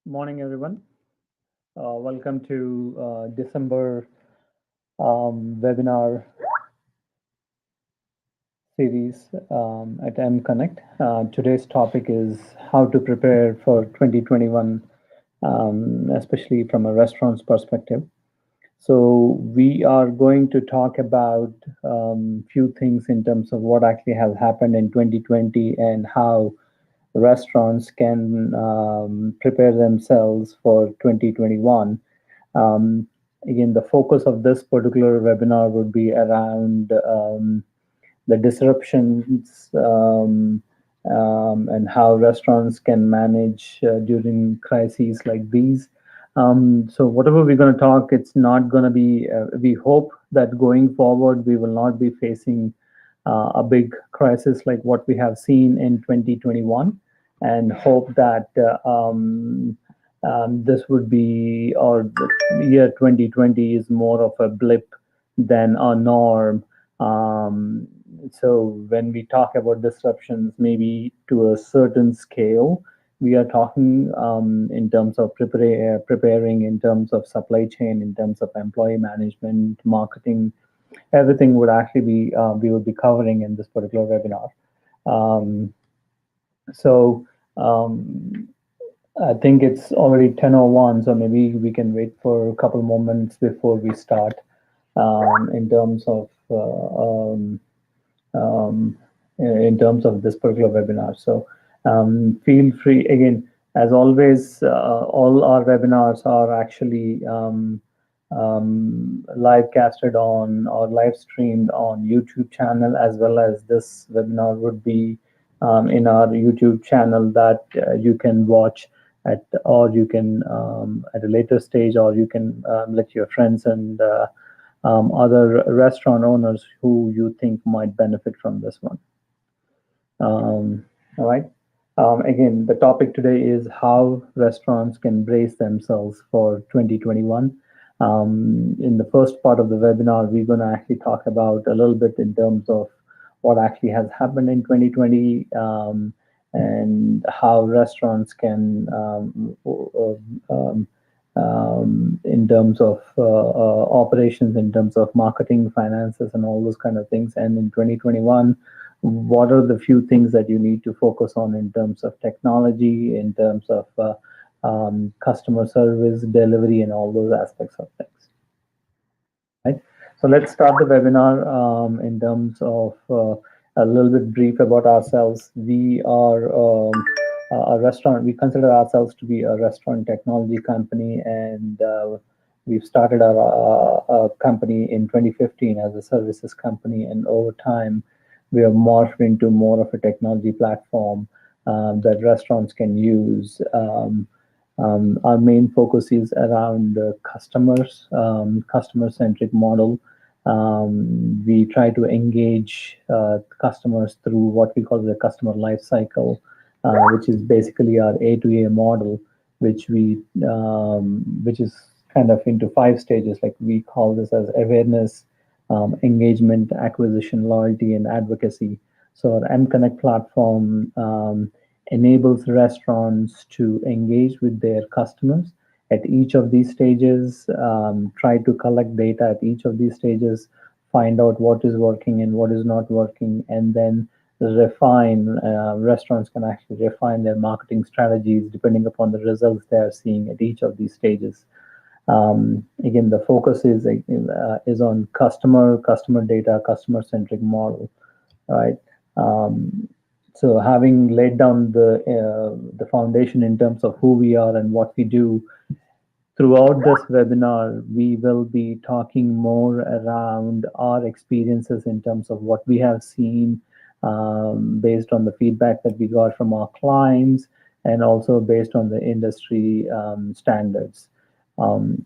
Morning, everyone. Welcome to December webinar series at M Connect. Today's topic is how to prepare for 2021, especially from a restaurant's perspective. So we are going to talk about few things in terms of what actually has happened in 2020 and how restaurants can prepare themselves for 2021. Um, Again, the focus of this particular webinar would be around the disruptions and how restaurants can manage during crises like these. So whatever we're going to talk, it's not going to be, we hope that going forward, we will not be facing a big crisis like what we have seen in 2021, and hope that this would be, or the year 2020 is more of a blip than a norm. So when we talk about disruptions, maybe to a certain scale, we are talking in terms of preparing, in terms of supply chain, in terms of employee management, marketing, everything would actually be we would be covering in this particular webinar. Um, so um, I think it's already 10:01, so maybe we can wait for a couple more minutes before we start in terms of um, this particular webinar. So feel free, again, as always, all our webinars are actually live casted on or live streamed on YouTube channel, as well as this webinar would be in our YouTube channel that you can watch at, or you can at a later stage, or you can let your friends and other restaurant owners who you think might benefit from this one. All right. Again, the topic today is how restaurants can brace themselves for 2021. In the first part of the webinar, we're going to actually talk about a little bit in terms of what actually has happened in 2020, and how restaurants can, in terms of operations, in terms of marketing, finances, and all those kind of things. And in 2021, what are the few things that you need to focus on in terms of technology, in terms of customer service, delivery, and all those aspects of things. Right. So let's start the webinar in terms of a little bit brief about ourselves. We are a restaurant. We consider ourselves to be a restaurant technology company, and we've started our company in 2015 as a services company, and over time we have morphed into more of a technology platform that restaurants can use. Our main focus is around customer-centric model. We try to engage customers through what we call the customer life cycle, which is basically our A to A model, which is kind of into 5 stages. Like we call this as awareness, engagement, acquisition, loyalty, and advocacy. So our M Connect platform enables restaurants to engage with their customers at each of these stages, try to collect data at each of these stages, find out what is working and what is not working, and then refine. Restaurants can actually refine their marketing strategies depending upon the results they are seeing at each of these stages. Again, the focus is on customer data, customer-centric model, right? So having laid down the foundation in terms of who we are and what we do, throughout this webinar, we will be talking more around our experiences in terms of what we have seen, based on the feedback that we got from our clients, and also based on the industry standards.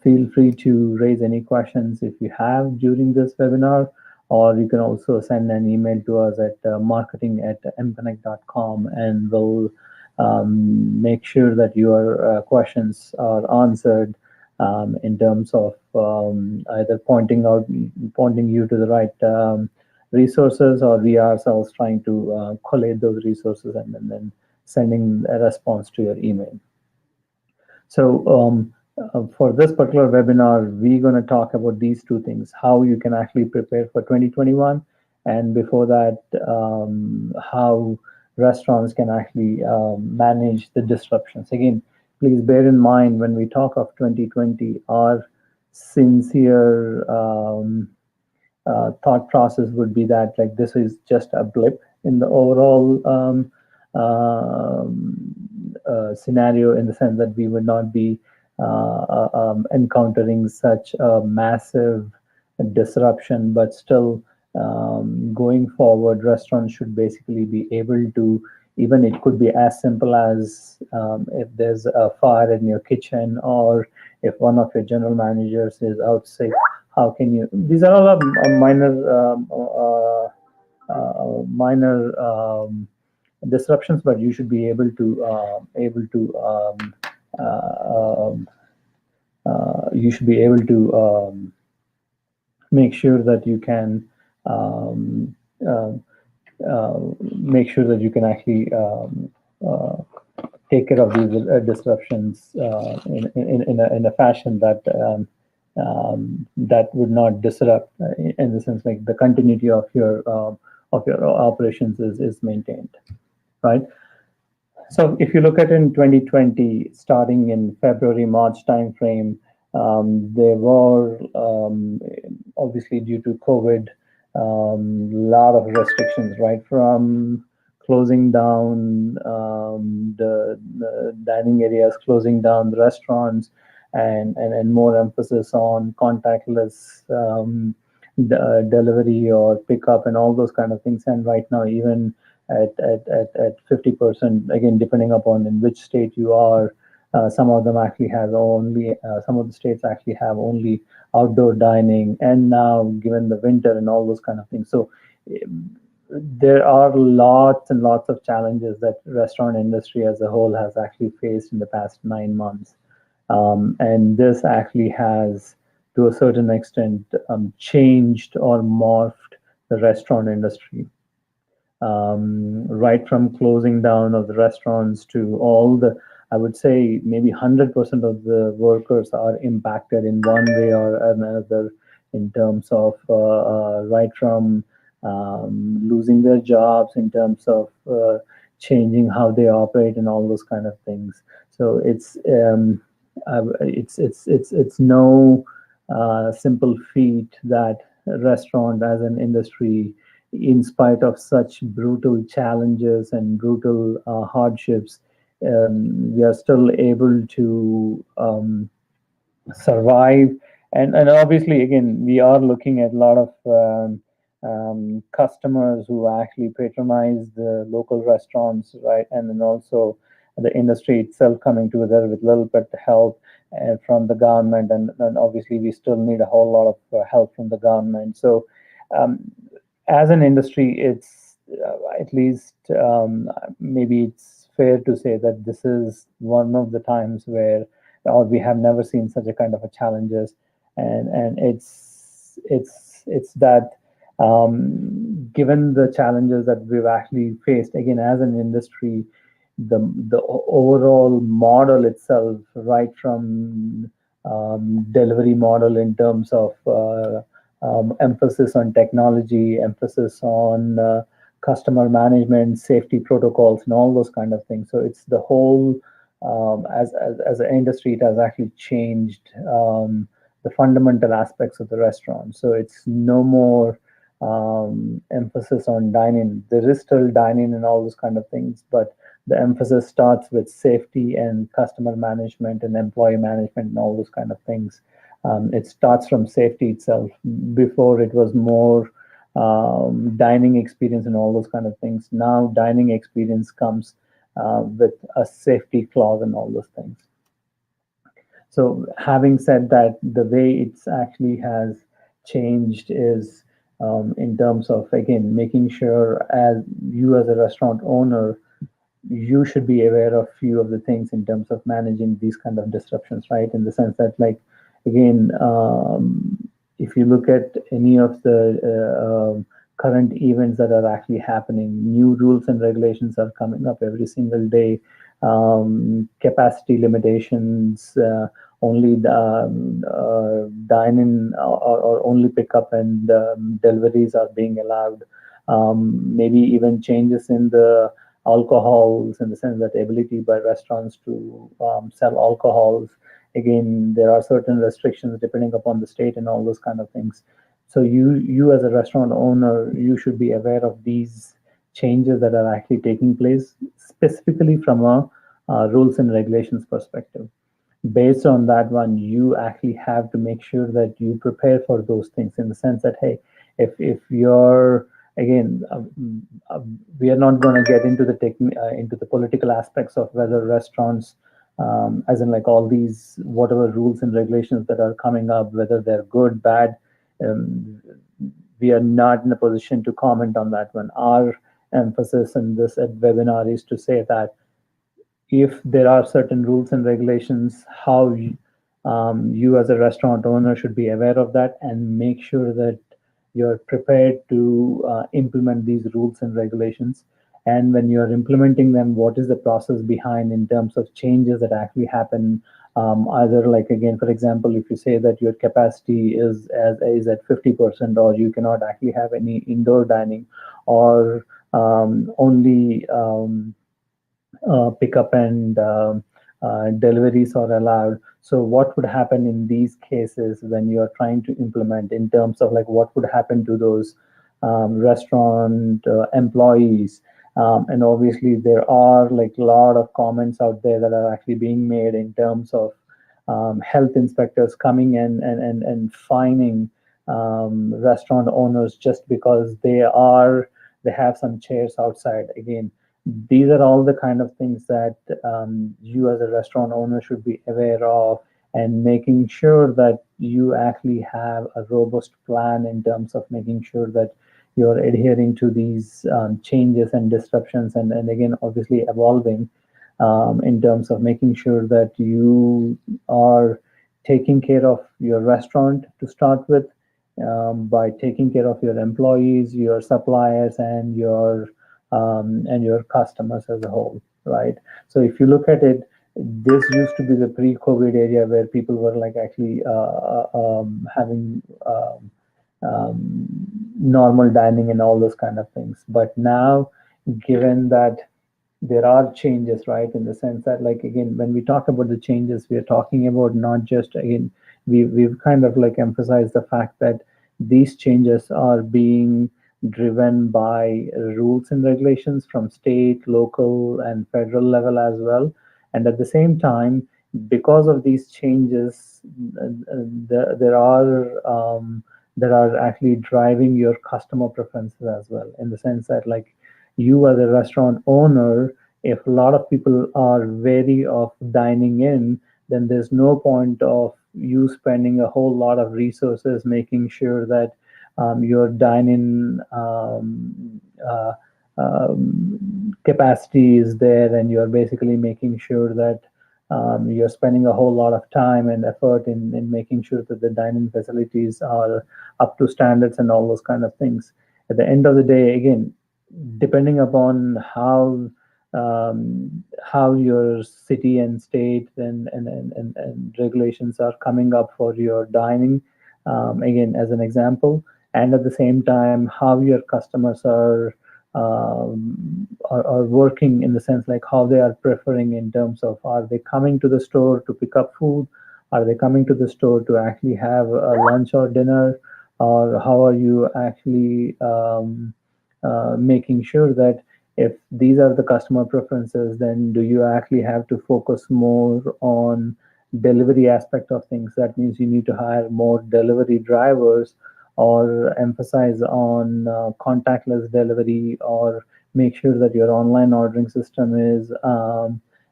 Feel free to raise any questions if you have during this webinar, or you can also send an email to us at marketing@mconnect.com, and we'll make sure that your questions are answered in terms of either pointing you to the right resources, or we ourselves trying to collate those resources and then sending a response to your email. So for this particular webinar, we're going to talk about these two things: how you can actually prepare for 2021, and before that, how restaurants can actually manage the disruptions. Again, please bear in mind when we talk of 2020, our sincere thought process would be that like this is just a blip in the overall scenario, in the sense that we would not be encountering such a massive disruption, but still going forward, restaurants should basically be able to, even it could be as simple as if there's a fire in your kitchen, or if one of your general managers is out sick, how can you, these are all minor disruptions, but you should be you should be able to make sure that you can um, uh, make sure that you can actually take care of these disruptions in a fashion that that would not disrupt, in the sense like the continuity of your operations is maintained, right? So if you look at in 2020, starting in February, March timeframe, there were obviously due to COVID, lot of restrictions, right? From closing down the dining areas, closing down the restaurants, and more emphasis on contactless delivery or pickup and all those kind of things. And right now, even at 50%, again, depending upon in which state you are, some of them actually have only, some of the states actually have only outdoor dining. And now, given the winter and all those kind of things, so there are lots and lots of challenges that restaurant industry as a whole has actually faced in the past 9 months. And this actually has, to a certain extent, changed or morphed the restaurant industry, right from closing down of the restaurants to all the, I would say maybe 100% of the workers are impacted in one way or another, in terms of right from losing their jobs, in terms of changing how they operate and all those kind of things. So it's no simple feat that restaurant as an industry, in spite of such brutal challenges and brutal hardships, we are still able to survive. And obviously, again, we are looking at a lot of customers who actually patronize the local restaurants, right? And then also the industry itself coming together with a little bit help from the government. And obviously, we still need a whole lot of help from the government. So um, as an industry, it's at least maybe it's fair to say that this is one of the times where, or we have never seen such a kind of a challenges. And it's that given the challenges that we've actually faced, again, as an industry, the overall model itself, right from delivery model in terms of emphasis on technology, emphasis on customer management, safety protocols, and all those kind of things. So it's the whole, as an industry, it has actually changed the fundamental aspects of the restaurant. So it's no more emphasis on dining. There is still dining and all those kind of things, but the emphasis starts with safety and customer management and employee management and all those kind of things. It starts from safety itself. Before, it was more dining experience and all those kind of things. Now dining experience comes with a safety clause and all those things. So having said that, the way it's actually has changed is in terms of, again, making sure, as you as a restaurant owner, you should be aware of few of the things in terms of managing these kind of disruptions, right? In the sense that, like, again, if you look at any of the current events that are actually happening, new rules and regulations are coming up every single day. capacity limitations, only dine in, or only pickup and deliveries are being allowed. Maybe even changes in the alcohols, in the sense that ability by restaurants to sell alcohols. Again, there are certain restrictions depending upon the state and all those kind of things. So you as a restaurant owner, you should be aware of these changes that are actually taking place, specifically from a rules and regulations perspective. Based on that one, you actually have to make sure that you prepare for those things, in the sense that, hey, if you're, again, we are not going to get into the into the political aspects of whether restaurants, as in like all these whatever rules and regulations that are coming up, whether they're good, bad. um, we are not in a position to comment on that one. Our emphasis in this webinar is to say that if there are certain rules and regulations, how you as a restaurant owner should be aware of that and make sure that you're prepared to implement these rules and regulations. And when you're implementing them, what is the process behind in terms of changes that actually happen? Either like, again, for example, if you say that your capacity is at 50%, or you cannot actually have any indoor dining, or only pickup and deliveries are allowed. So what would happen in these cases when you are trying to implement, in terms of like what would happen to those restaurant employees? And obviously there are like a lot of comments out there that are actually being made in terms of health inspectors coming in and fining restaurant owners just because they have some chairs outside. Again, these are all the kind of things that you as a restaurant owner should be aware of, and making sure that you actually have a robust plan in terms of making sure that you're adhering to these changes and disruptions, and again, obviously evolving in terms of making sure that you are taking care of your restaurant to start with, by taking care of your employees, your suppliers, and your customers as a whole, right? So if you look at it, this used to be the pre-COVID area where people were like actually having normal dining and all those kind of things. But now, given that there are changes, right, in the sense that, like, again, when we talk about the changes, we are talking about not just, again, we've kind of like emphasized the fact that these changes are being driven by rules and regulations from state, local, and federal level as well. And at the same time, because of these changes, there are actually driving your customer preferences as well, in the sense that, like, you as a restaurant owner, if a lot of people are wary of dining in, then there's no point of you spending a whole lot of resources making sure that your dine-in capacity is there, and you're basically making sure that you're spending a whole lot of time and effort in making sure that the dining facilities are up to standards and all those kind of things. At the end of the day, again, depending upon how your city and state and regulations are coming up for your dining, again, as an example, and at the same time how your customers are working, in the sense like how they are preferring, in terms of, are they coming to the store to pick up food, are they coming to the store to actually have a lunch or dinner, or how are you actually making sure that, if these are the customer preferences, then do you actually have to focus more on delivery aspect of things? That means you need to hire more delivery drivers, or emphasize on contactless delivery, or make sure that your online ordering system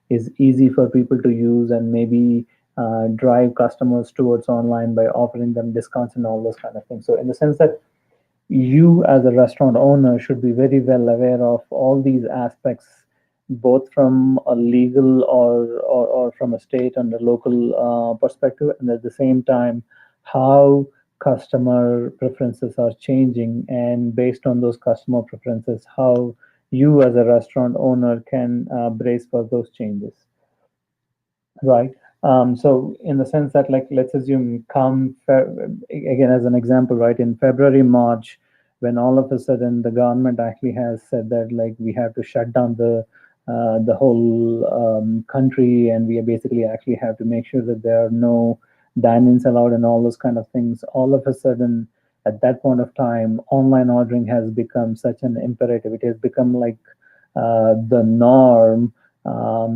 is easy for people to use, and maybe drive customers towards online by offering them discounts and all those kind of things. So in the sense that you as a restaurant owner should be very well aware of all these aspects, both from a legal, or from a state and a local perspective, and at the same time how customer preferences are changing, and based on those customer preferences, how you as a restaurant owner can brace for those changes. Right. So in the sense that, like, let's assume again as an example, right, in February, March, when all of a sudden the government actually has said that, like, we have to shut down the whole country, and we basically actually have to make sure that there are no dine-ins allowed and all those kind of things. All of a sudden, at that point of time, online ordering has become such an imperative. It has become like the norm.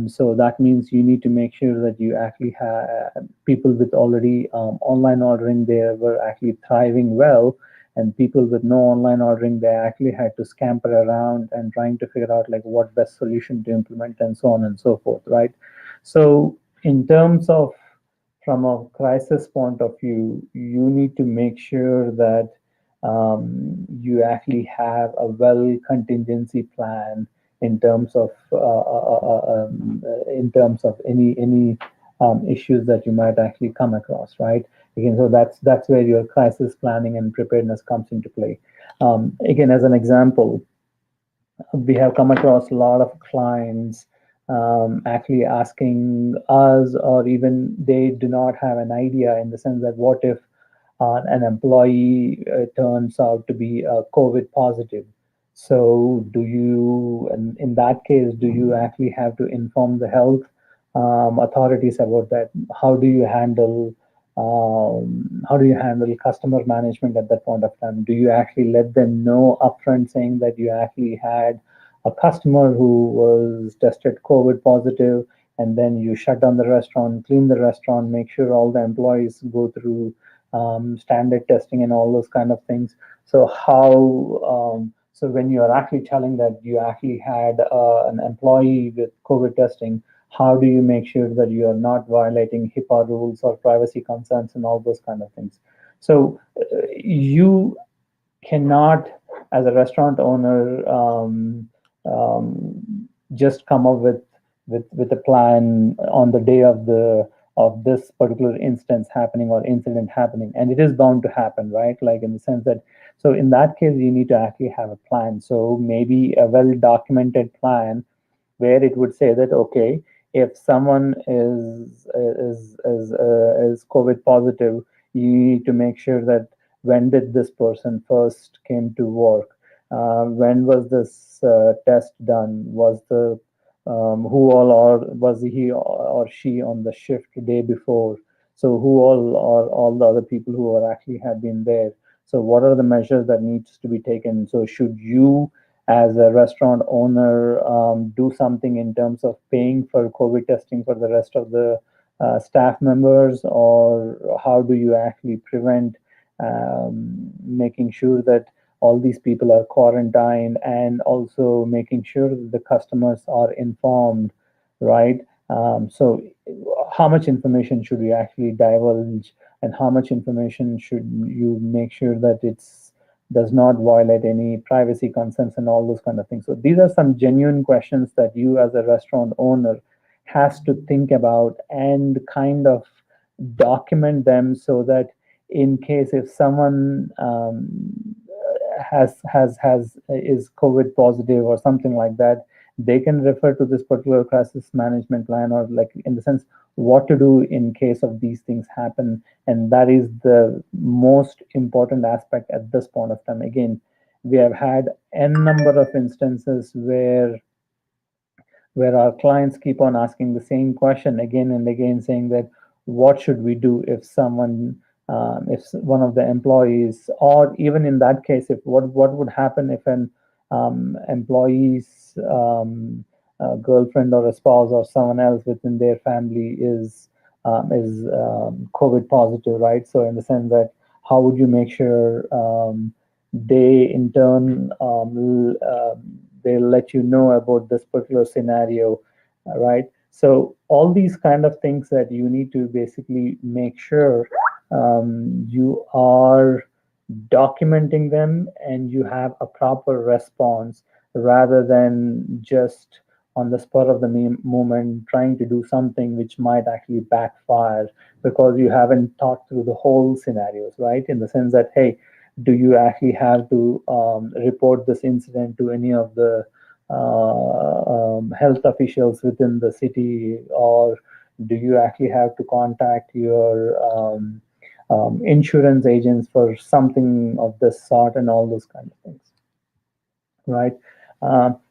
So that means you need to make sure that you actually have people with already online ordering, they were actually thriving well, and people with no online ordering, they actually had to scamper around and trying to figure out, like, what best solution to implement and so on and so forth, right? So in terms of, from a crisis point of view, you need to make sure that you actually have a well contingency plan in terms of any issues that you might actually come across, right? Again, so that's where your crisis planning and preparedness comes into play. Again, as an example, we have come across a lot of clients actually asking us, or even they do not have an idea, in the sense that, what if an employee turns out to be COVID positive? So, in that case, do you actually have to inform the health authorities about that? How do you handle customer management at that point of time? Do you actually let them know upfront, saying that you actually had a customer who was tested COVID positive, and then you shut down the restaurant, clean the restaurant, make sure all the employees go through standard testing and all those kind of things? So so when you are actually telling that you actually had an employee with COVID testing, how do you make sure that you are not violating HIPAA rules or privacy concerns and all those kind of things? So you cannot, as a restaurant owner, just come up with a plan on the day of this particular instance happening or incident happening, and it is bound to happen, right? Like, in the sense that, so in that case, you need to actually have a plan. So maybe a well documented plan where it would say that, okay, if someone is COVID positive, you need to make sure that, when did this person first came to work? When was this test done? Was the who all, or was he or she on the shift the day before? So who all are all the other people who are actually have been there? So what are the measures that needs to be taken? So should you, as a restaurant owner, do something in terms of paying for COVID testing for the rest of the staff members, or how do you actually prevent making sure that all these people are quarantined, and also making sure that the customers are informed, right? So, how much information should you actually divulge, and how much information should you make sure that it's does not violate any privacy concerns and all those kind of things? So these are some genuine questions that you, as a restaurant owner, has to think about and kind of document them, so that in case if someone has is COVID positive or something like that, they can refer to this particular crisis management plan, or, like, in the sense, what to do in case of these things happen. And that is the most important aspect at this point of time. Again, we have had n number of instances where our clients keep on asking the same question again and again, saying that, what should we do if someone, if one of the employees, or even in that case, if what would happen if an employee's girlfriend or a spouse or someone else within their family is COVID positive, right? So in the sense that, how would you make sure they in turn they'll let you know about this particular scenario, right? So all these kind of things that you need to basically make sure you are documenting them, and you have a proper response, rather than just on the spur of the moment trying to do something which might actually backfire, because you haven't thought through the whole scenarios, right? In the sense that, hey, do you actually have to report this incident to any of the health officials within the city, or do you actually have to contact your insurance agents for something of this sort, and all those kind of things, right?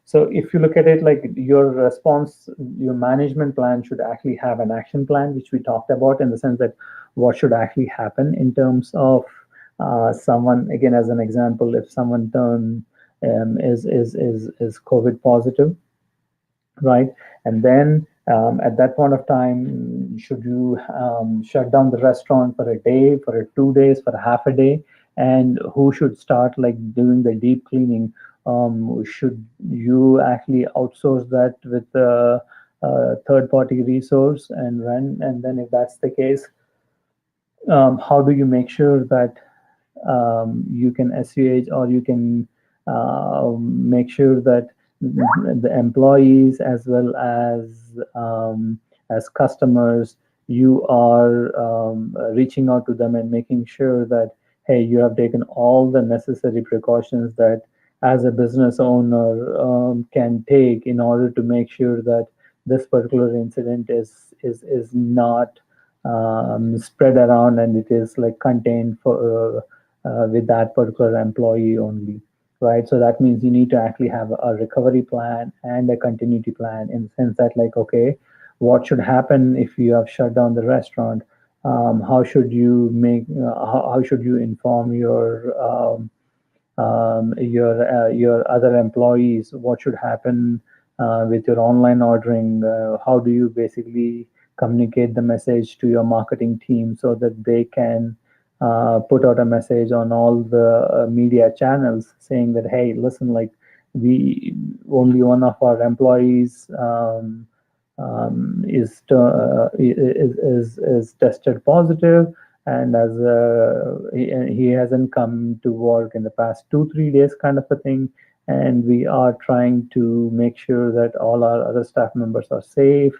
So if you look at it like your response, your management plan should actually have an action plan, which we talked about, in the sense that what should actually happen in terms of someone, again, as an example, if someone is COVID positive, right? And then at that point of time, should you shut down the restaurant for a day, for 2 days, for half a day? And who should start like doing the deep cleaning? Should you actually outsource that with a third party resource and run? And then if that's the case, how do you make sure that you can assuage, or you can make sure that the employees as well as customers, you are reaching out to them and making sure that, hey, you have taken all the necessary precautions that as a business owner can take in order to make sure that this particular incident is not spread around, and it is like contained for with that particular employee only, right? So that means you need to actually have a recovery plan and a continuity plan, in the sense that, like, okay, what should happen if you have shut down the restaurant? How should you make? How should you inform your other employees? What should happen with your online ordering? How do you basically communicate the message to your marketing team so that they can put out a message on all the media channels saying that, hey, listen, like, we only one of our employees is tested positive, and as he hasn't come to work in the past 2 3 days, kind of a thing, and we are trying to make sure that all our other staff members are safe,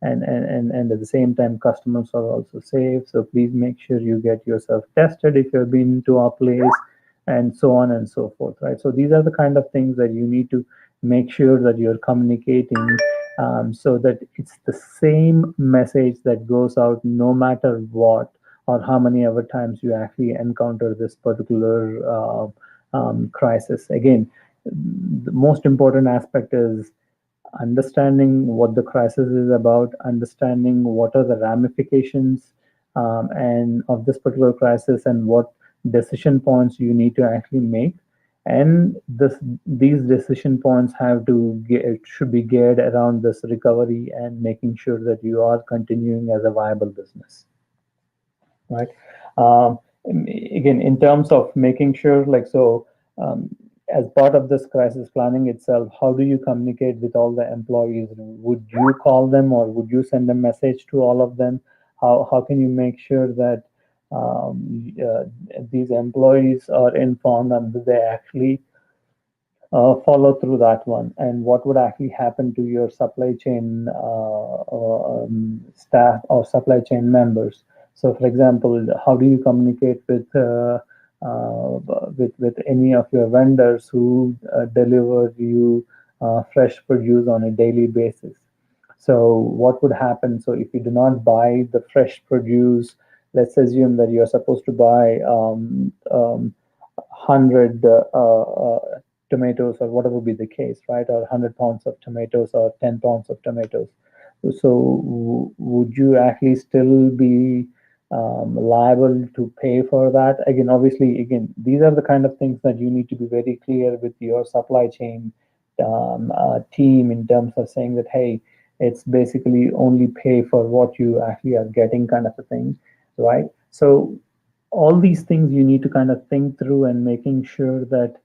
and at the same time customers are also safe, so please make sure you get yourself tested if you've been to our place, and so on and so forth, right? So these are the kind of things that you need to make sure that you're communicating, so that it's the same message that goes out no matter what, or how many other times you actually encounter this particular crisis. Again, the most important aspect is understanding what the crisis is about, understanding what are the ramifications and of this particular crisis, and what decision points you need to actually make. And these decision points should be geared around this recovery and making sure that you are continuing as a viable business, right? Um, Again, in terms of making sure, like, so as part of this crisis planning itself, how do you communicate with all the employees? Would you call them, or would you send a message to all of them? How can you make sure that these employees are informed and that they actually follow through that one? And what would actually happen to your supply chain staff or supply chain members? So, for example, how do you communicate with any of your vendors who deliver you fresh produce on a daily basis? So what would happen? So if you do not buy the fresh produce, let's assume that you're supposed to buy 100 tomatoes, or whatever be the case, right? Or 100 pounds of tomatoes, or 10 pounds of tomatoes. So would you actually still be liable to pay for that? Again, obviously, again, these are the kind of things that you need to be very clear with your supply chain team, in terms of saying that, hey, it's basically only pay for what you actually are getting, kind of a thing, right? So all these things you need to kind of think through, and making sure that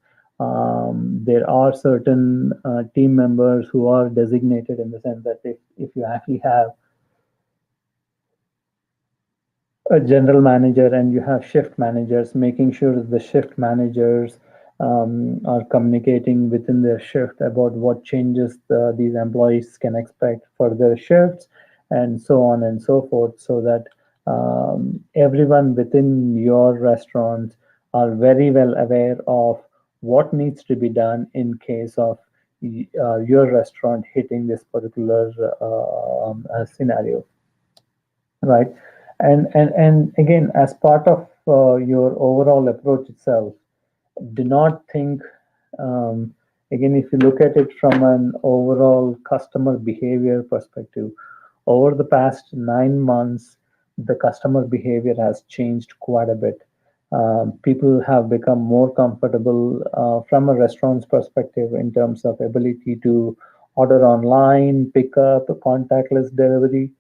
there are certain team members who are designated, in the sense that if you actually have a general manager and you have shift managers, making sure that the shift managers are communicating within their shift about what changes these employees can expect for their shifts, and so on and so forth, so that everyone within your restaurant are very well aware of what needs to be done in case of your restaurant hitting this particular scenario, right? And again, as part of your overall approach itself, do not think, um, again, if you look at it from an overall customer behavior perspective, over the past 9 months, the customer behavior has changed quite a bit. People have become more comfortable from a restaurant's perspective in terms of ability to order online, pick up, contactless delivery.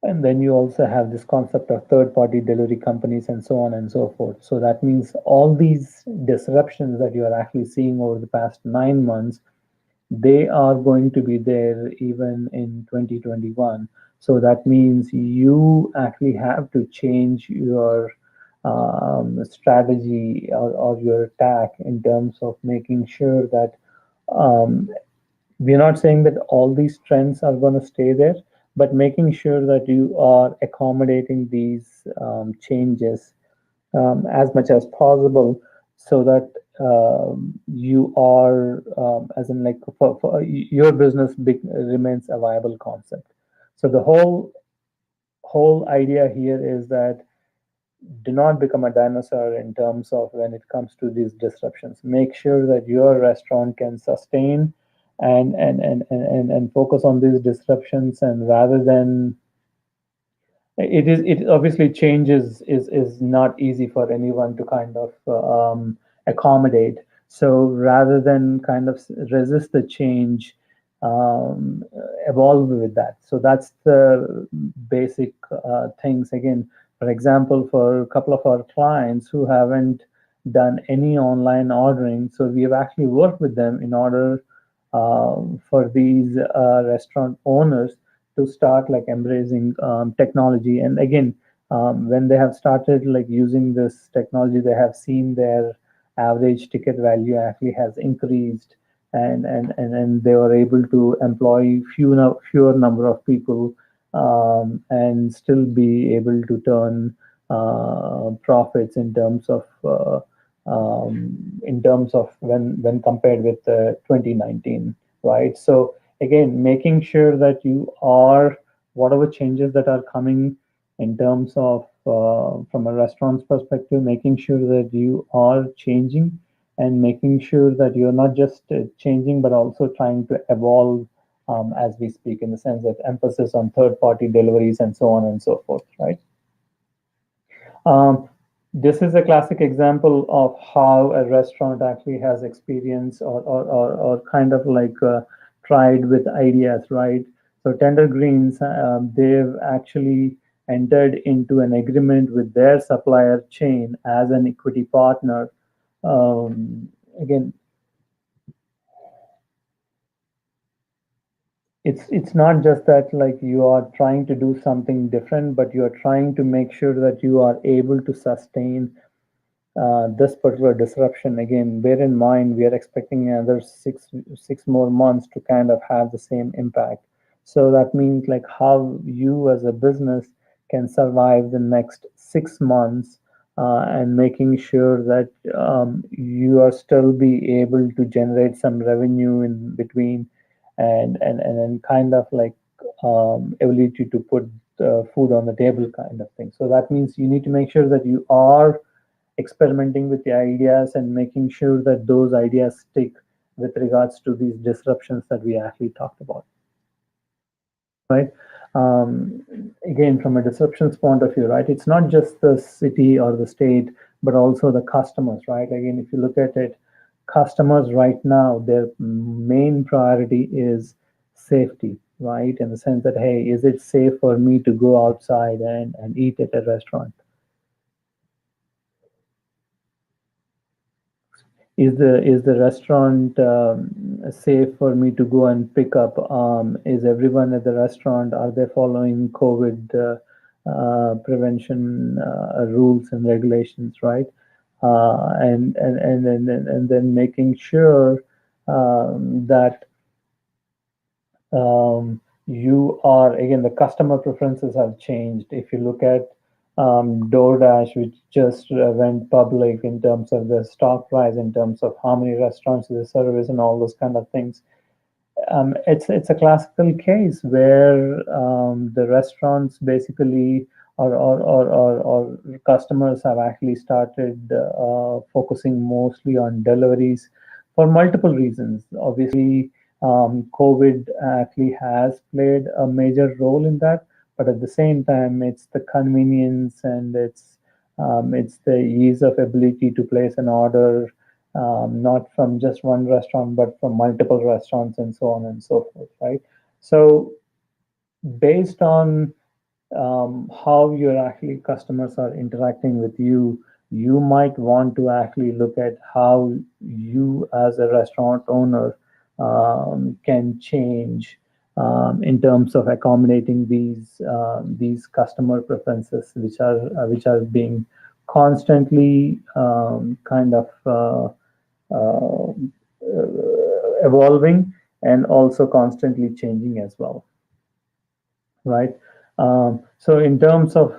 And then you also have this concept of third party delivery companies and so on and so forth. So that means all these disruptions that you are actually seeing over the past 9 months, they are going to be there even in 2021. So that means you actually have to change your strategy, or your tack in terms of making sure that um, we're not saying that all these trends are going to stay there, but making sure that you are accommodating these changes as much as possible, so that you are, as in like for your business remains a viable concept. So the whole idea here is that do not become a dinosaur in terms of when it comes to these disruptions. Make sure that your restaurant can sustain and focus on these disruptions, and rather than, it obviously changes is not easy for anyone to kind of accommodate. So rather than kind of resist the change, um, evolve with that. So that's the basic things. Again, for example, for a couple of our clients who haven't done any online ordering, so we have actually worked with them in order for these restaurant owners to start like embracing technology. And again, when they have started like using this technology, they have seen their average ticket value actually has increased, and they were able to employ fewer number of people, and still be able to turn profits in terms of when compared with 2019, right? So again, making sure that you are, whatever changes that are coming in terms of from a restaurant's perspective, making sure that you are changing, and making sure that you're not just changing but also trying to evolve as we speak, in the sense that emphasis on third party deliveries and so on and so forth, right? um, this is a classic example of how a restaurant actually has experience, or kind of like tried with ideas, right? So Tender Greens, they've actually entered into an agreement with their supplier chain as an equity partner. Again, it's not just that like you are trying to do something different, but you are trying to make sure that you are able to sustain this particular disruption. Again, bear in mind we are expecting another six more months to kind of have the same impact. So that means like how you as a business can survive the next 6 months, and making sure that you are still be able to generate some revenue in between, and then kind of like ability to put food on the table kind of thing. So that means you need to make sure that you are experimenting with the ideas and making sure that those ideas stick with regards to these disruptions that we actually talked about, right? Again, from a disruptions point of view, right, it's not just the city or the state, but also the customers, right? Again, if you look at it, customers right now, their main priority is safety, right? In the sense that, hey, is it safe for me to go outside and eat at a restaurant? Is the restaurant safe for me to go and pick up? Is everyone at the restaurant, are they following COVID prevention rules and regulations, right? And then making sure that you are, again, the customer preferences have changed. If you look at DoorDash, which just went public in terms of the stock price, in terms of how many restaurants they service, and all those kind of things. It's a classical case where the restaurants basically or customers have actually started focusing mostly on deliveries for multiple reasons. Obviously, COVID actually has played a major role in that, but at the same time, it's the convenience and it's the ease of ability to place an order, not from just one restaurant, but from multiple restaurants and so on and so forth, right? So based on how your actually customers are interacting with you, you might want to actually look at how you as a restaurant owner can change in terms of accommodating these customer preferences, which are being constantly kind of uh, evolving and also constantly changing as well, right? So in terms of,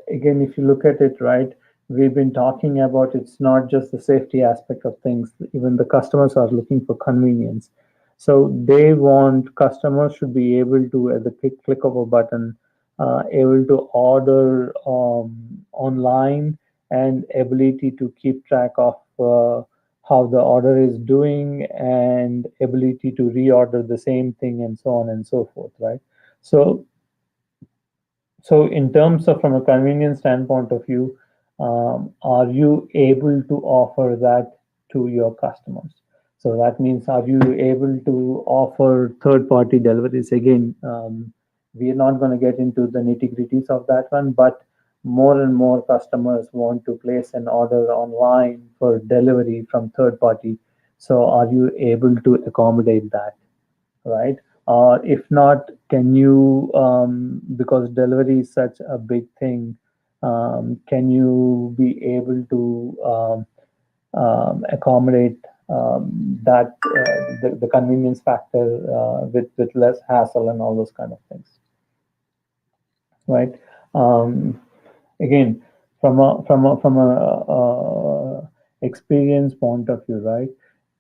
again, if you look at it, right, we've been talking about it's not just the safety aspect of things. Even the customers are looking for convenience. So they want customers should be able to, at the click of a button, able to order online and ability to keep track of how the order is doing and ability to reorder the same thing and so on and so forth, right? So so, in terms of from a convenience standpoint of view, are you able to offer that to your customers? So that means, are you able to offer third-party deliveries? Again, we are not going to get into the nitty-gritties of that one, but more and more customers want to place an order online for delivery from third party. So, are you able to accommodate that? Right? Or if not, can you, because delivery is such a big thing, can you be able to accommodate the convenience factor with less hassle and all those kind of things, right? Um, Again, from a experience point of view, right?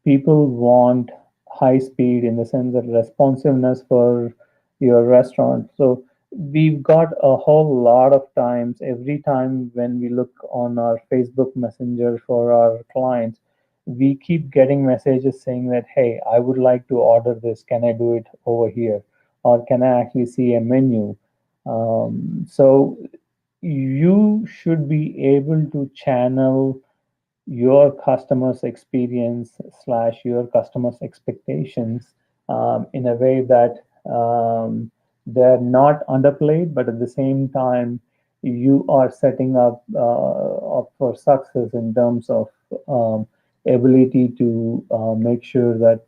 People want high speed in the sense of responsiveness for your restaurant. So we've got a whole lot of times, every time when we look on our Facebook Messenger for our clients, we keep getting messages saying that, hey, I would like to order this. Can I do it over here? Or can I actually see a menu? So you should be able to channel your customers' experience slash your customers' expectations in a way that they're not underplayed, but at the same time, you are setting up for success in terms of ability to make sure that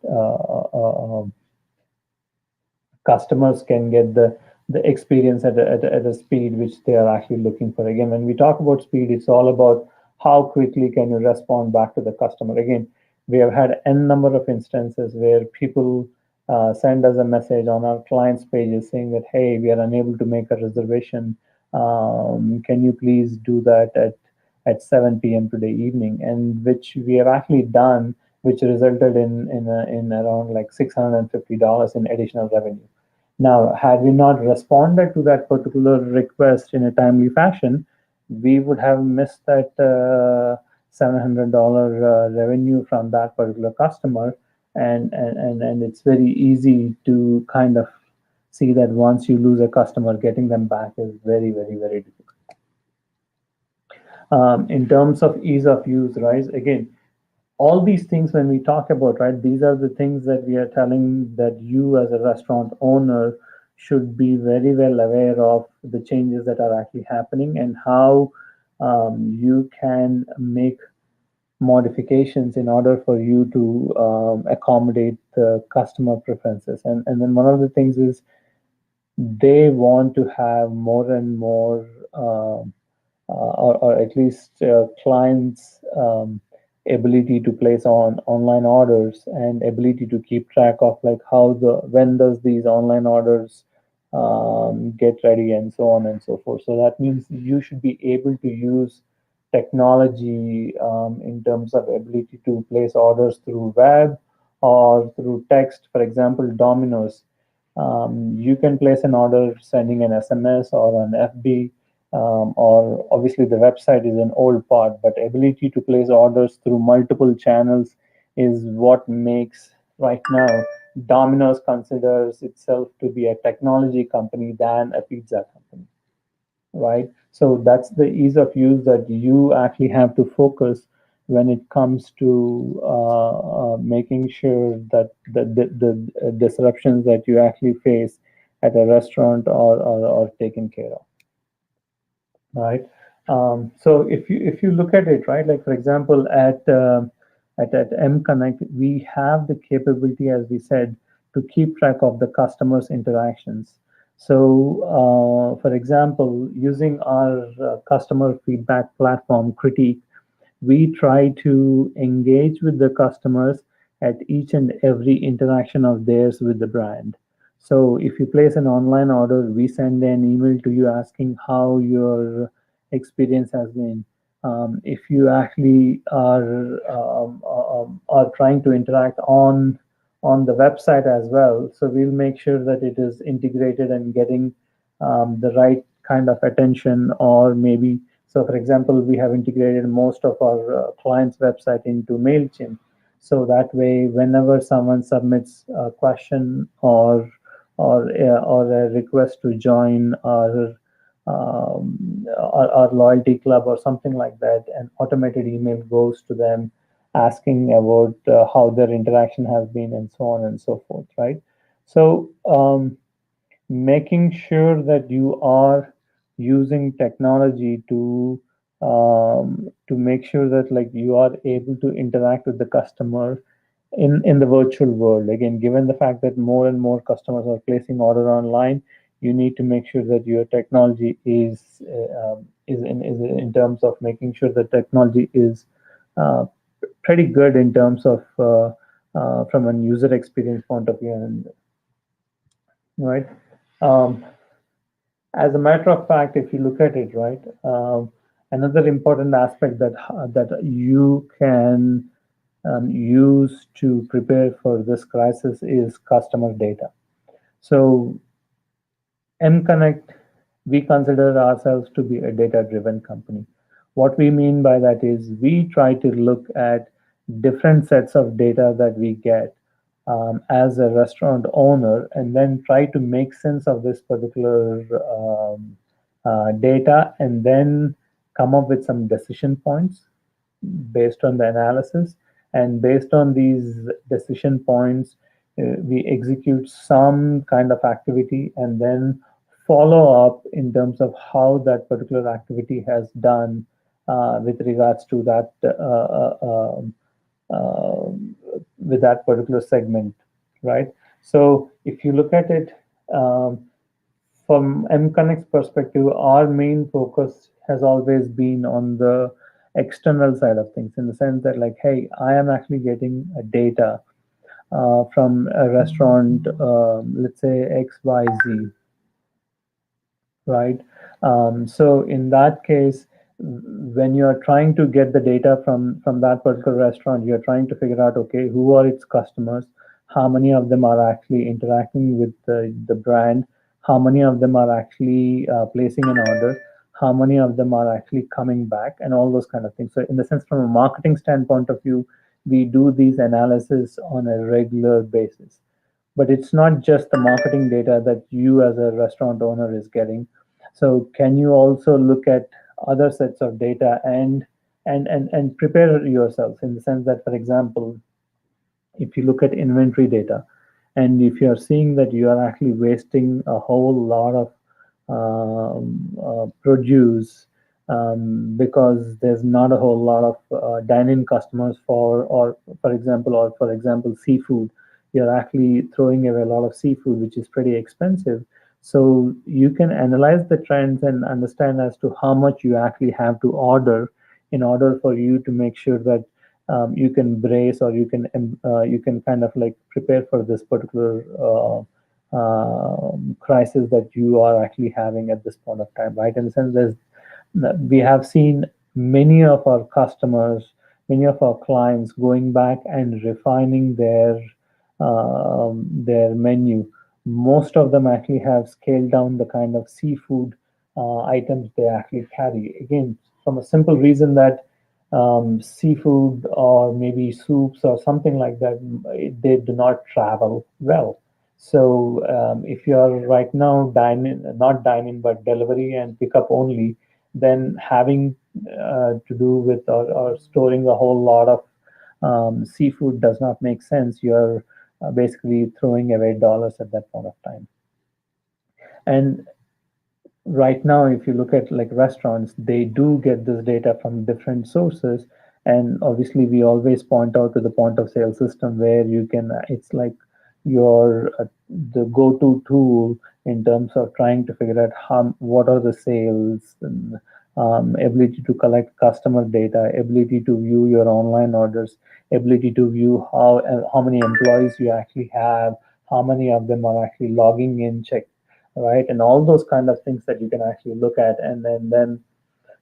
customers can get the experience at a speed which they are actually looking for. Again, when we talk about speed, it's all about how quickly can you respond back to the customer. Again, we have had n number of instances where people send us a message on our clients pages saying that, hey, we are unable to make a reservation, can you please do that at 7 p.m. today evening, and which we have actually done, which resulted in around like $650 in additional revenue. Now, had we not responded to that particular request in a timely fashion, we would have missed that $700 revenue from that particular customer. And it's very easy to kind of see that once you lose a customer, getting them back is very, very, very difficult. In terms of ease of use, right? Again, all these things when we talk about, right, these are the things that we are telling that you as a restaurant owner should be very well aware of the changes that are actually happening and how you can make modifications in order for you to accommodate the customer preferences. And then one of the things is they want to have more and more or at least clients ability to place on online orders and ability to keep track of like how the when does these online orders get ready, and so on and so forth. So that means you should be able to use technology in terms of ability to place orders through web or through text. For example, Domino's, you can place an order sending an SMS or an FB, or obviously the website is an old part, but ability to place orders through multiple channels is what makes right now Domino's considers itself to be a technology company than a pizza company, right? So that's the ease of use that you actually have to focus when it comes to making sure that the disruptions that you actually face at a restaurant are taken care of, right? So if you look at it, right, like for example, at M Connect, we have the capability, as we said, to keep track of the customers' interactions. So, for example, using our customer feedback platform, Critique, we try to engage with the customers at each and every interaction of theirs with the brand. So if you place an online order, we send an email to you asking how your experience has been. If you actually are trying to interact on the website as well, so we'll make sure that it is integrated and getting the right kind of attention, or maybe, so for example, we have integrated most of our clients' website into MailChimp. So that way, whenever someone submits a question or a request to join our loyalty club or something like that, an automated email goes to them asking about how their interaction has been and so on and so forth, right? So making sure that you are using technology to make sure that like you are able to interact with the customer in the virtual world. Again, given the fact that more and more customers are placing order online, you need to make sure that your technology is in terms of making sure that technology is uh, pretty good in terms of from a user experience point of view, and right. Um, as a matter of fact, if you look at it, right, another important aspect that you can use to prepare for this crisis is customer data. So mConnect, we consider ourselves to be a data-driven company. What we mean by that is we try to look at different sets of data that we get as a restaurant owner, and then try to make sense of this particular data, and then come up with some decision points based on the analysis. And based on these decision points, we execute some kind of activity and then follow up in terms of how that particular activity has done with regards to that with that particular segment, right? So if you look at it, from mConnect's perspective, our main focus has always been on the external side of things, in the sense that, like, hey, I am actually getting a data from a restaurant, let's say XYZ, right? So in that case, when you are trying to get the data from that particular restaurant, you're trying to figure out, okay, who are its customers, how many of them are actually interacting with the brand, how many of them are actually placing an order, how many of them are actually coming back, and all those kind of things. So in the sense, from a marketing standpoint of view, we do these analysis on a regular basis. But it's not just the marketing data that you as a restaurant owner is getting. So can you also look at other sets of data and prepare yourselves, in the sense that, for example, if you look at inventory data, and if you are seeing that you are actually wasting a whole lot of produce because there's not a whole lot of dine-in customers or for example seafood, you're actually throwing away a lot of seafood, which is pretty expensive. So you can analyze the trends and understand as to how much you actually have to order in order for you to make sure that you can brace, or you can kind of like prepare for this particular crisis that you are actually having at this point of time, right? In the sense, we have seen many of our customers, many of our clients going back and refining their menu. Most of them actually have scaled down the kind of seafood items they actually carry. Again, from a simple reason that seafood or maybe soups or something like that, they do not travel well. So if you're right now not dining, but delivery and pickup only, then having to do with or storing a whole lot of seafood does not make sense. You're basically throwing away dollars at that point of time. And right now, if you look at like restaurants, they do get this data from different sources. And obviously, we always point out to the point of sale system where you can, it's like your the go-to tool in terms of trying to figure out what are the sales and ability to collect customer data, ability to view your online orders, ability to view how many employees you actually have, how many of them are actually logging in, check, right? And all those kind of things that you can actually look at, and then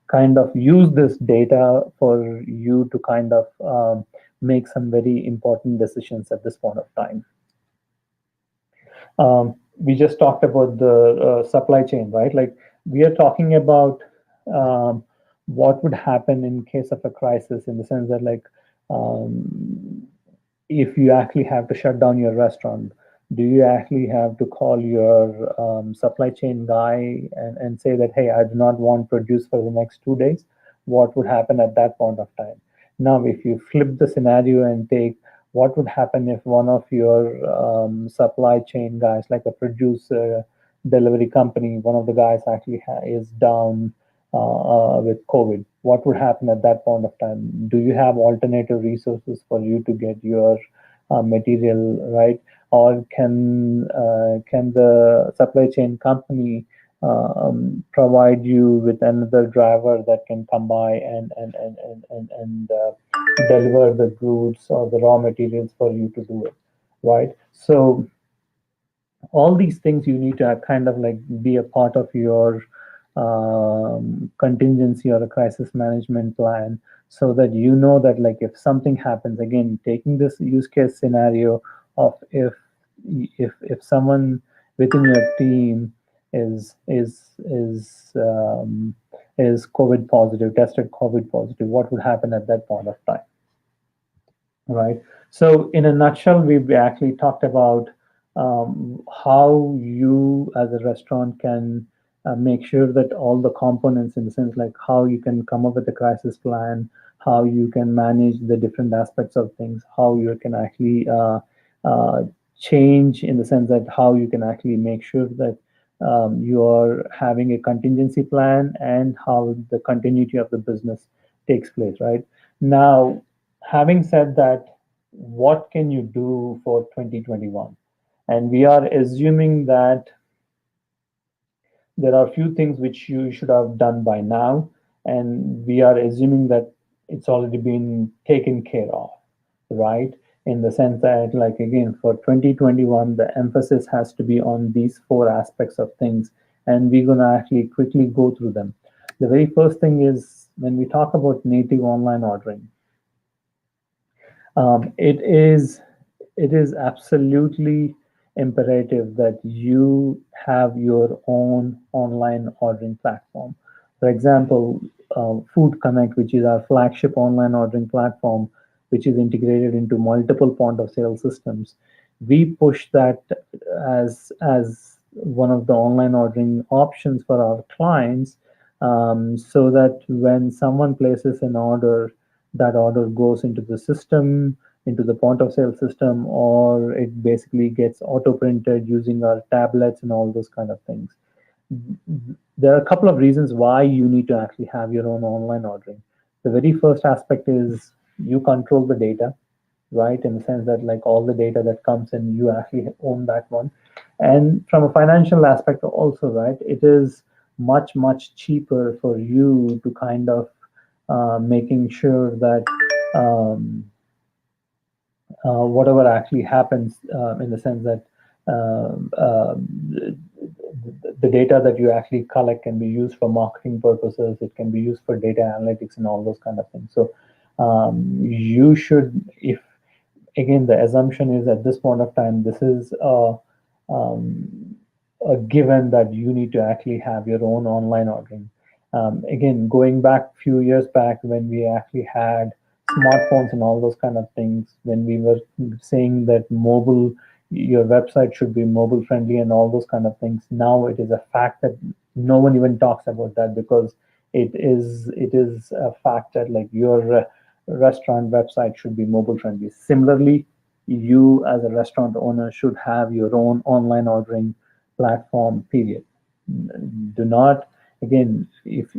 kind of use this data for you to kind of make some very important decisions at this point of time. We just talked about the supply chain, right? Like we are talking about what would happen in case of a crisis, in the sense that like if you actually have to shut down your restaurant, do you actually have to call your supply chain guy and say that, hey, I do not want produce for the next 2 days? What would happen at that point of time? Now, if you flip the scenario and take what would happen if one of your supply chain guys, like a producer delivery company, one of the guys actually is down with COVID? What would happen at that point of time? Do you have alternative resources for you to get your material, right? Or can the supply chain company provide you with another driver that can come by and deliver the goods or the raw materials for you to do it, right? So all these things you need to kind of like be a part of your contingency or a crisis management plan, so that you know that like if something happens, again taking this use case scenario of if someone within your team is COVID positive, tested COVID positive, what would happen at that point of time? Right. So, in a nutshell, we've actually talked about how you, as a restaurant, can make sure that all the components, in the sense like how you can come up with a crisis plan, how you can manage the different aspects of things, how you can actually uh, change, in the sense that how you can actually make sure that you are having a contingency plan, and how the continuity of the business takes place, right? Now, having said that, what can you do for 2021? And we are assuming that there are a few things which you should have done by now, and we are assuming that it's already been taken care of, right? In the sense that, like, again, for 2021, the emphasis has to be on these four aspects of things, and we're going to actually quickly go through them. The very first thing is when we talk about native online ordering. Um, it is absolutely imperative that you have your own online ordering platform. For example, Food Connect, which is our flagship online ordering platform, which is integrated into multiple point of sale systems. We push that as one of the online ordering options for our clients, so that when someone places an order, that order goes into the system, into the point of sale system, or it basically gets auto printed using our tablets and all those kind of things. There are a couple of reasons why you need to actually have your own online ordering. The very first aspect is you control the data, right? In the sense that like all the data that comes in, you actually own that one. And from a financial aspect also, right, it is much cheaper for you to kind of making sure that whatever actually happens, in the sense that the data that you actually collect can be used for marketing purposes. It can be used for data analytics and all those kind of things. So you should, if again, the assumption is at this point of time, this is a given that you need to actually have your own online ordering. Again, going back few years back when we actually had smartphones and all those kind of things, when we were saying that mobile, your website should be mobile friendly and all those kind of things. Now it is a fact that no one even talks about that, because it is a fact that like your restaurant website should be mobile friendly. Similarly, you as a restaurant owner should have your own online ordering platform, period. Do not, again, if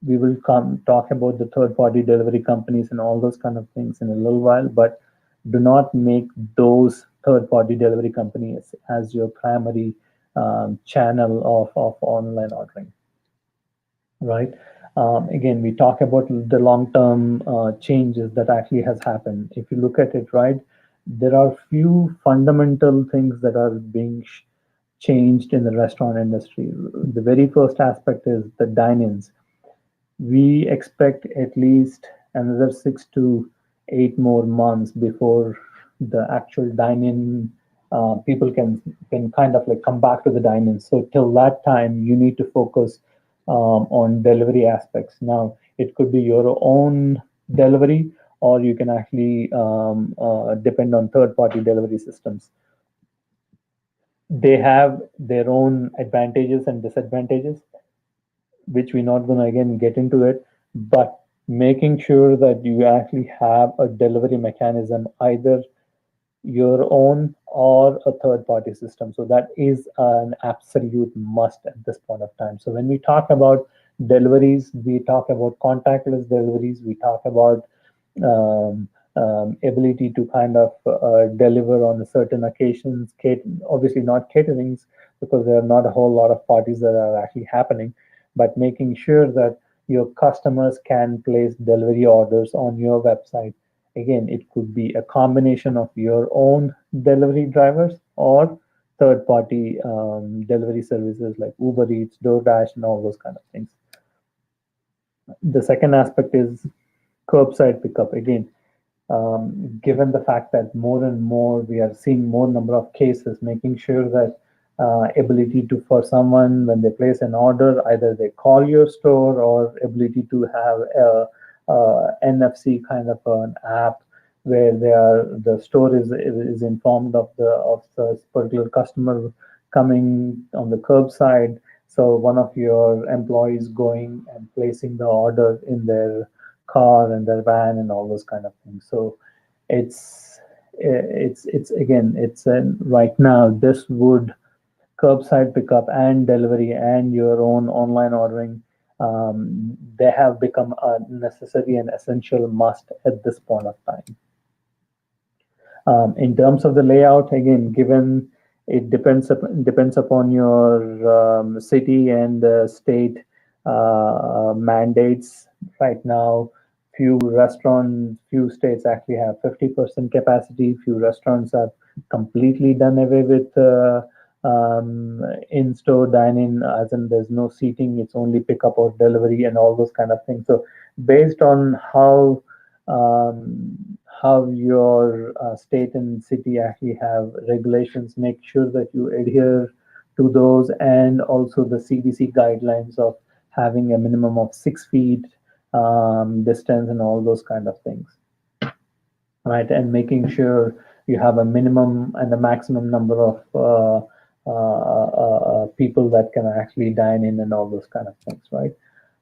we will come talk about the third party delivery companies and all those kind of things in a little while, but do not make those third party delivery companies as your primary channel of online ordering, right? Again, we talk about the long-term changes that actually has happened. If you look at it, right, there are few fundamental things that are being changed in the restaurant industry. The very first aspect is the dine-ins. We expect at least another 6 to 8 more months before the actual dine-in people can kind of like come back to the dine-in. So till that time, you need to focus on delivery aspects. Now, it could be your own delivery, or you can actually depend on third-party delivery systems. They have their own advantages and disadvantages, which we're not going to again get into it, but making sure that you actually have a delivery mechanism, either your own or a third party system. So that is an absolute must at this point of time. So when we talk about deliveries, we talk about contactless deliveries, we talk about ability to kind of deliver on certain occasions, obviously not caterings, because there are not a whole lot of parties that are actually happening, but making sure that your customers can place delivery orders on your website. Again, it could be a combination of your own delivery drivers or third party delivery services like Uber Eats, DoorDash, and all those kind of things. The second aspect is curbside pickup. Again, given the fact that more and more we are seeing more number of cases, making sure that ability to, for someone when they place an order, either they call your store, or ability to have a NFC kind of an app where the store is informed of the particular customer coming on the curbside. So one of your employees going and placing the order in their car and their van and all those kind of things. So it's it's again, right now this would, curbside pickup and delivery and your own online ordering, they have become a necessary and essential must at this point of time. In terms of the layout, again, given it depends upon your city and state mandates. Right now, few states actually have 50% capacity. Few restaurants have completely done away with in-store dining, as in there's no seating, it's only pickup or delivery and all those kind of things. So based on how your state and city actually have regulations, make sure that you adhere to those, and also the CDC guidelines of having a minimum of 6 feet distance and all those kind of things, right? And making sure you have a minimum and a maximum number of people that can actually dine in and all those kind of things, right?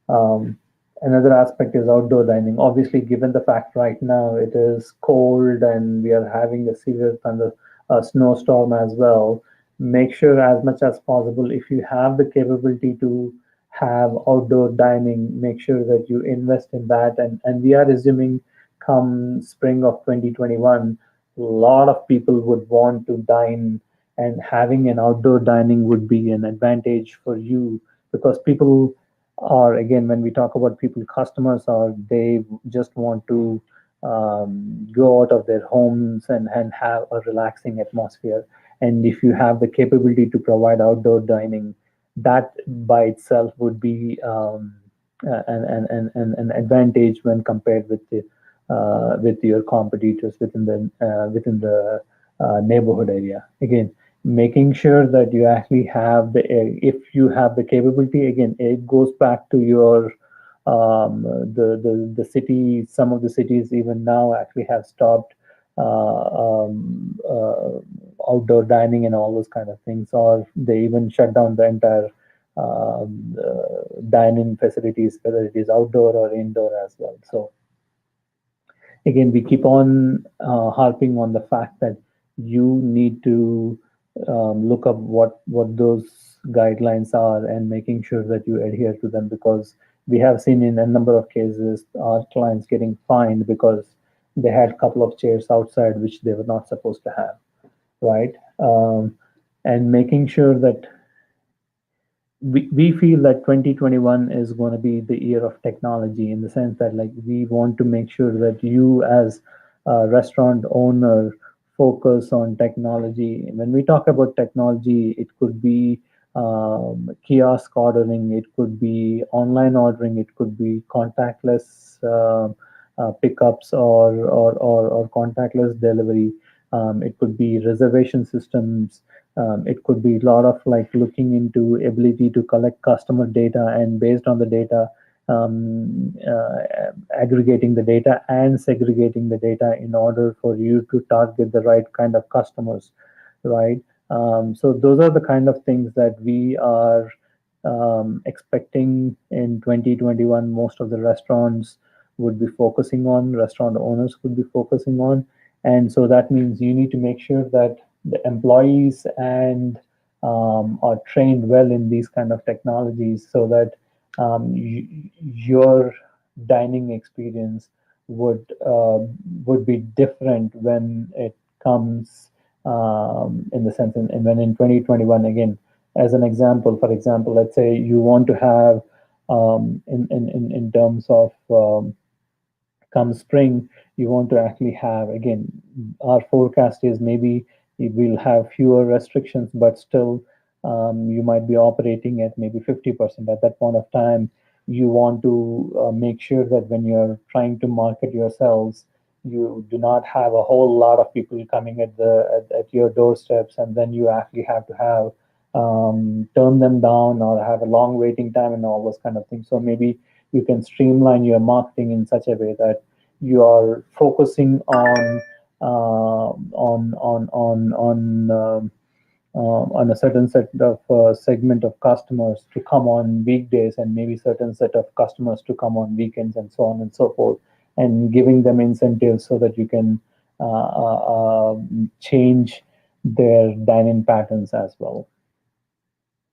Um, Another aspect is outdoor dining. Obviously, given the fact right now it is cold and we are having a severe thunder, snowstorm as well, make sure as much as possible, if you have the capability to have outdoor dining, make sure that you invest in that. And we are assuming come spring of 2021, a lot of people would want to dine, and having an outdoor dining would be an advantage for you, because people are, again, when we talk about people, customers are, they just want to go out of their homes and have a relaxing atmosphere. And if you have the capability to provide outdoor dining, that by itself would be an advantage when compared with your competitors within the neighborhood area. Again, making sure that you actually have the if you have the capability, again, it goes back to your the city. Some of the cities even now actually have stopped outdoor dining and all those kind of things, or they even shut down the entire dining facilities, whether it is outdoor or indoor as well. So again, we keep on harping on the fact that you need to look up what those guidelines are and making sure that you adhere to them, because we have seen in a number of cases our clients getting fined because they had a couple of chairs outside which they were not supposed to have, right? And making sure that we feel that 2021 is going to be the year of technology, in the sense that like we want to make sure that you as a restaurant owner focus on technology. When we talk about technology, it could be kiosk ordering, it could be online ordering, it could be contactless pickups, or contactless delivery. It could be reservation systems. It could be a lot of like looking into ability to collect customer data, and based on the data, aggregating the data and segregating the data in order for you to target the right kind of customers, right? So those are the kind of things that we are expecting in 2021. Most of the restaurants would be focusing on, restaurant owners would be focusing on. And so that means you need to make sure that the employees and are trained well in these kind of technologies, so that your dining experience would be different when it comes in the sense, and when in 2021, again, as an example, for example, let's say you want to have in terms of come spring, you want to actually have, again, our forecast is maybe we'll have fewer restrictions, but still you might be operating at maybe 50% at that point of time. You want to make sure that when you're trying to market yourselves, you do not have a whole lot of people coming at your doorsteps, and then you actually have to have turn them down or have a long waiting time and all those kind of things. So maybe you can streamline your marketing in such a way that you are focusing on a certain set of segment of customers to come on weekdays, and maybe certain set of customers to come on weekends, and so on and so forth, and giving them incentives so that you can change their dining patterns as well.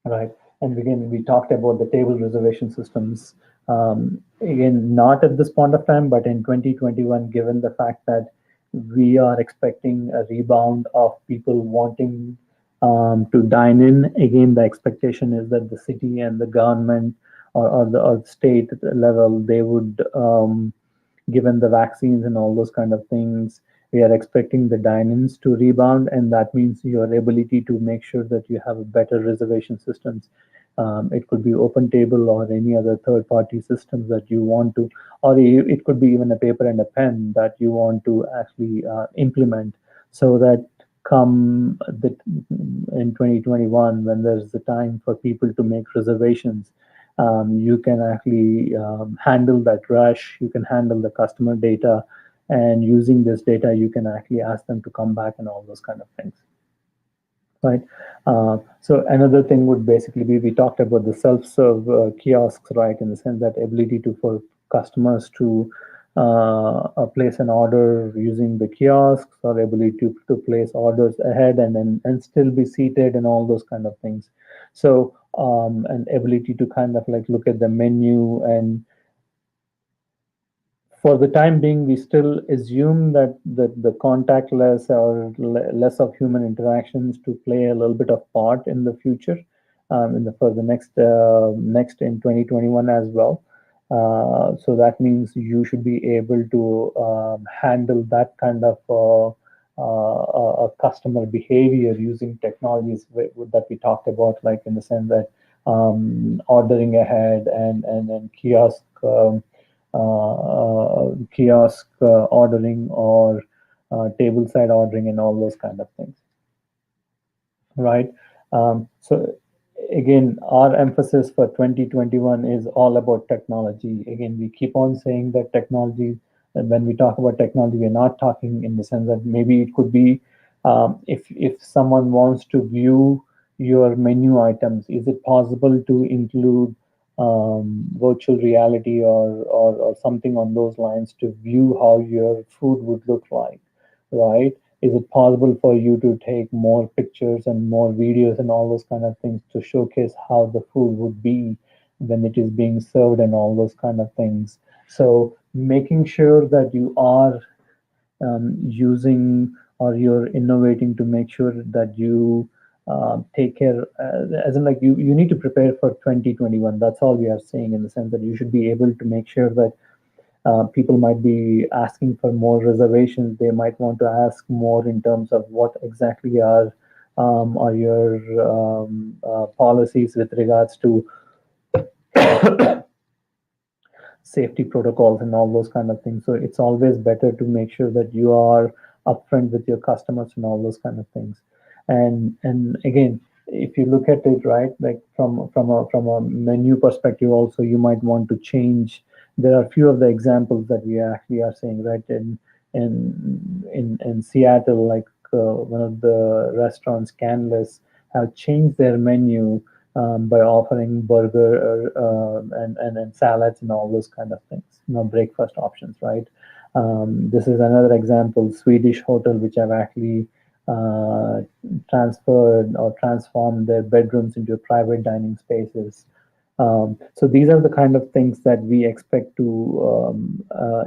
Right. And again, we talked about the table reservation systems. Again, not at this point of time, but in 2021, given the fact that we are expecting a rebound of people wanting to dine in, again, the expectation is that the city and the government, or the state level, they would, given the vaccines and all those kind of things, we are expecting the dine-ins to rebound, and that means your ability to make sure that you have a better reservation systems. It could be open table or any other third-party systems that you want to, or it could be even a paper and a pen that you want to actually implement, so that come in 2021, when there's the time for people to make reservations, you can actually handle that rush, you can handle the customer data, and using this data, you can actually ask them to come back and all those kind of things, right? So another thing would basically be, we talked about the self-serve kiosks, right? In the sense that ability to for customers to place an order using the kiosks, or ability to place orders ahead and still be seated, and all those kind of things. So an ability to kind of like look at the menu, and for the time being, we still assume that the contactless or less of human interactions to play a little bit of part in the future, for the next in 2021 as well. So that means you should be able to handle that kind of a customer behavior using technologies that we talked about, like in the sense that ordering ahead and kiosk ordering or table side ordering and all those kind of things, right? So again, our emphasis for 2021 is all about technology. Again, we keep on saying that technology, and when we talk about technology, we're not talking in the sense that maybe it could be if someone wants to view your menu items, is it possible to include virtual reality or something on those lines to view how your food would look like, right? Is it possible for you to take more pictures and more videos and all those kind of things to showcase how the food would be when it is being served and all those kind of things? So making sure that you are using or you're innovating to make sure that you take care, as in like you need to prepare for 2021. That's all we are saying, in the sense that you should be able to make sure that people might be asking for more reservations. They might want to ask more in terms of what exactly are your policies with regards to safety protocols and all those kind of things. So it's always better to make sure that you are upfront with your customers and all those kind of things. And again, if you look at it, right, like from a menu perspective, also you might want to change. There are a few of the examples that we actually are saying, right, in Seattle, like one of the restaurants, Canvas, have changed their menu by offering burger and salads and all those kind of things, breakfast options, right? This is another example, Swedish hotel, which have actually uh, transferred or transformed their bedrooms into private dining spaces. So these are the kind of things that we expect to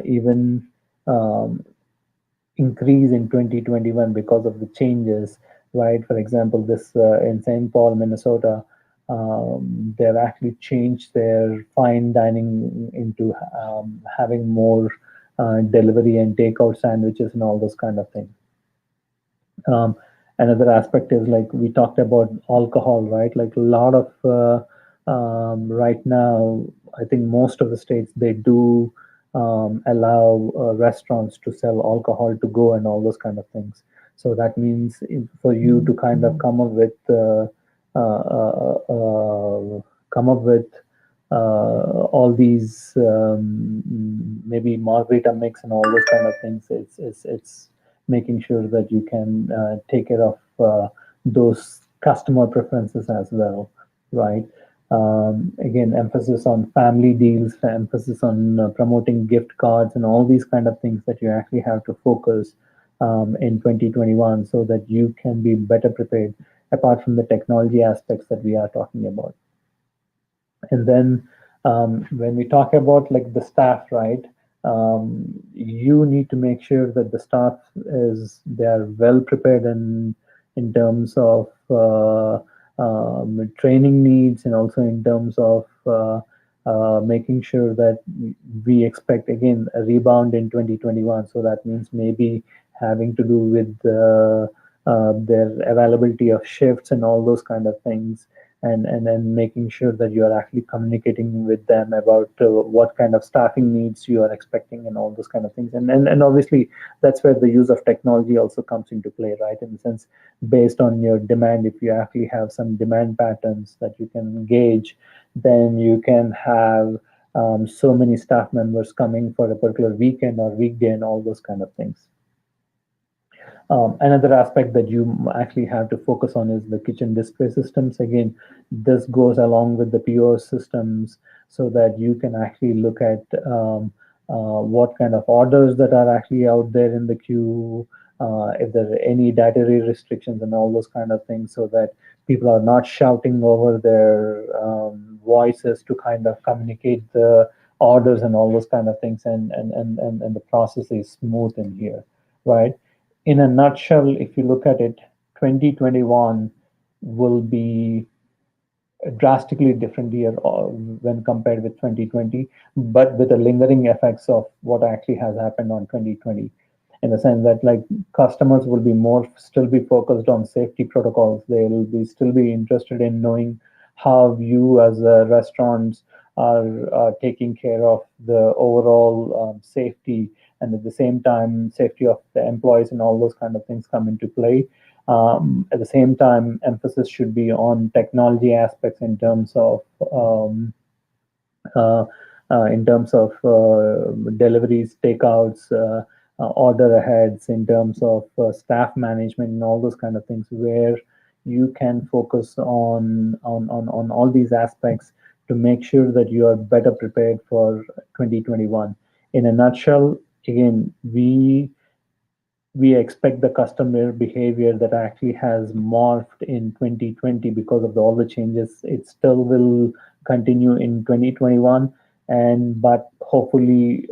even um, increase in 2021 because of the changes, right? For example, this in St. Paul, Minnesota, they've actually changed their fine dining into having more delivery and takeout sandwiches and all those kind of things. Um, Another aspect is, like we talked about alcohol, right? Like a lot of right now, I think most of the states, they do allow restaurants to sell alcohol to go and all those kind of things. So that means for you to kind of uh, uh, uh, come up with all these maybe margarita mix and all those kind of things. It's making sure that you can take care of those customer preferences as well, right? Again, emphasis on family deals, emphasis on promoting gift cards and all these kind of things that you actually have to focus in 2021 so that you can be better prepared, apart from the technology aspects that we are talking about. And then when we talk about like the staff, right? You need to make sure that the staff is they are well prepared in terms of training needs, and also in terms of making sure that we expect again a rebound in 2021. So that means maybe having to do with their availability of shifts and all those kind of things, and then making sure that you are actually communicating with them about what kind of staffing needs you are expecting and all those kind of things. And obviously that's where the use of technology also comes into play, right? In the sense, based on your demand, if you actually have some demand patterns that you can gauge, then you can have so many staff members coming for a particular weekend or weekday and all those kind of things. Another aspect that you actually have to focus on is the kitchen display systems. Again, this goes along with the POS systems so that you can actually look at what kind of orders that are actually out there in the queue, if there are any dietary restrictions and all those kind of things, so that people are not shouting over their voices to kind of communicate the orders and all those kind of things, and the process is smooth in here, right? In a nutshell, if you look at it, 2021 will be a drastically different year when compared with 2020, but with the lingering effects of what actually has happened on 2020. in the sense that like customers will be more still be focused on safety protocols. They will be still be interested in knowing how you as a restaurants are taking care of the overall safety, and at the same time safety of the employees and all those kind of things come into play. At the same time, emphasis should be on technology aspects uh, in terms of deliveries, takeouts, order aheads, in terms of staff management and all those kind of things, where you can focus on all these aspects to make sure that you are better prepared for 2021. In a nutshell, again, we expect the customer behavior that actually has morphed in 2020 because of all the changes. It still will continue in 2021, and but hopefully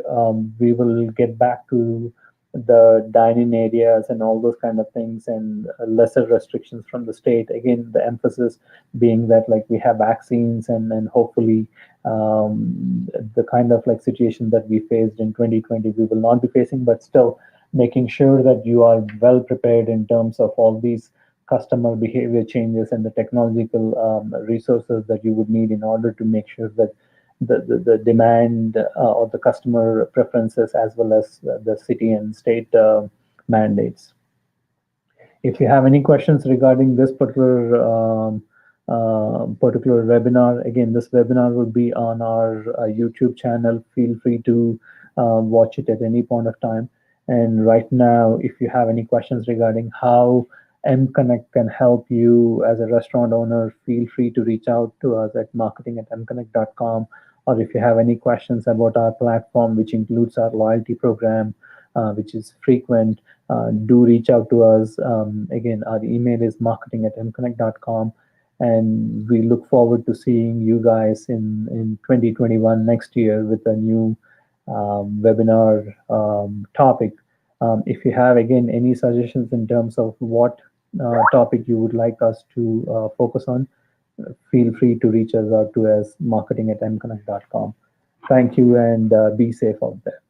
we will get back to the dining areas and all those kind of things, and lesser restrictions from the state. Again, the emphasis being that like we have vaccines, and hopefully the kind of like situation that we faced in 2020 we will not be facing, but still making sure that you are well prepared in terms of all these customer behavior changes and the technological resources that you would need in order to make sure that the demand or the customer preferences, as well as the city and state mandates. If you have any questions regarding this particular webinar, again, this webinar will be on our YouTube channel. Feel free to watch it at any point of time. And right now, if you have any questions regarding how mconnect can help you as a restaurant owner, feel free to reach out to us at marketing@mconnect.com. Or if you have any questions about our platform, which includes our loyalty program, which is frequent, do reach out to us. Again, our email is marketing@mconnect.com. And we look forward to seeing you guys in 2021 next year with a new webinar topic. If you have, again, any suggestions in terms of what topic you would like us to focus on, feel free to reach us out to us marketing@mconnect.com. Thank you, and be safe out there.